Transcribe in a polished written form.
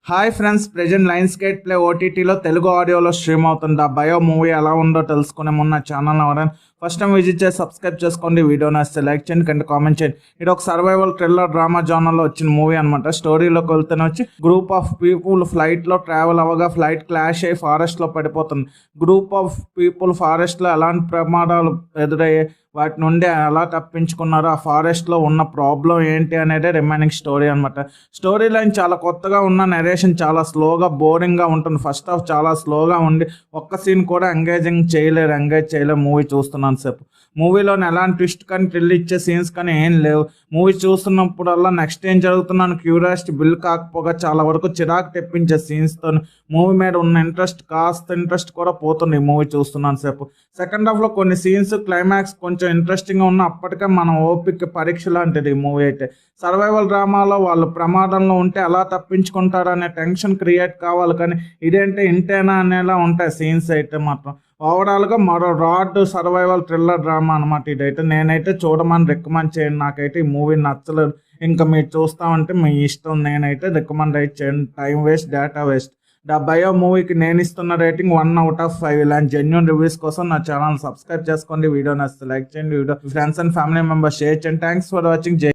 Hi friends, present lines gate play ఓటీటీలో తెలుగు ఆడియోలో stream అవుతుంది. ఆ బయో మూవీ ఎలా ఉందో తెలుసుకునే ముందు ఛానల్ ఎవరైనా ఫస్ట్ టైం విజిట్ చేసి సబ్స్క్రైబ్ చేసుకోండి. వీడియో నచ్చితే లైక్ చేయండి, కంటే కామెంట్ చేయండి. ఇది ఒక సర్వైవల్ థ్రిల్లర్ డ్రామా జోనర్లో వచ్చిన మూవీ అనమాట. స్టోరీలోకి వెళ్తేనే వచ్చి గ్రూప్ ఆఫ్ పీపుల్ ఫ్లైట్లో ట్రావెల్ అవ్వగా ఫ్లైట్ క్లాష్ అయ్యి ఫారెస్ట్లో పడిపోతుంది. గ్రూప్ ఆఫ్ పీపుల్ ఫారెస్ట్లో ఎలాంటి ప్రమాదాలు ఎదురయ్యాయి, వాటి నుండి ఎలా తప్పించుకున్నారు, ఆ ఫారెస్ట్లో ఉన్న ప్రాబ్లం ఏంటి అనేది రిమైనింగ్ స్టోరీ అనమాట. స్టోరీ లైన్ చాలా కొత్తగా ఉన్న, నెరేషన్ చాలా స్లోగా బోరింగ్గా ఉంటుంది. ఫస్ట్ హాఫ్ చాలా స్లోగా ఉండి ఒక్క సీన్ కూడా ఎంగేజ్ చేయలేరు మూవీ చూస్తున్నాను సేపు. మూవీలోని ఎలాంటి ట్విస్ట్ కానీ థ్రిల్ ఇచ్చే సీన్స్ కానీ ఏం లేవు. మూవీ చూస్తున్నప్పుడల్లా నెక్స్ట్ ఏం జరుగుతున్నాను క్యూరియాసిటీ బిల్డ్ కాకపోగా చాలా వరకు చిరాకు తెప్పించే సీన్స్తో మూవీ మీద ఉన్న ఇంట్రెస్ట్ కూడా పోతుంది. ఈ మూవీ చూస్తున్నాను సేపు. సెకండ్ హాఫ్లో కొన్ని సీన్స్ క్లైమాక్స్ కొంచెం ఇంట్రెస్టింగ్గా ఉన్న, అప్పటికే మనం ఓపిక పరీక్ష లాంటిది ఈ మూవీ అయితే. సర్వైవల్ డ్రామాలో వాళ్ళు ప్రమాదంలో ఉంటే ఎలా తప్పించుకుంటారు అనే టెన్షన్ క్రియేట్ కావాలి, కానీ ఇదేంటే ఇంటేనా అనేలా ఉంటాయి సీన్స్ అయితే మాత్రం. ఓవరాల్గా మరో రాడ్ సర్వైవల్ థ్రిల్లర్ డ్రామా అనమాట ఇదైతే. నేనైతే చూడమని రికమెండ్ చేయండి. నాకైతే ఈ మూవీ నచ్చలేదు. ఇంకా మీరు చూస్తామంటే మీ ఇష్టం. నేనైతే రికమెండ్ అయితే చేయండి. Time waste, data waste. The bio మూవీకి నేను ఇస్తున్న రేటింగ్ 1/5. ఇలాంటి జెన్యూన్ రివ్యూస్ కోసం నా ఛానల్ సబ్స్క్రైబ్ చేసుకోండి. వీడియో నచ్చితే లైక్ చేయండి. Video friends and family members share చేయండి. Thanks for watching.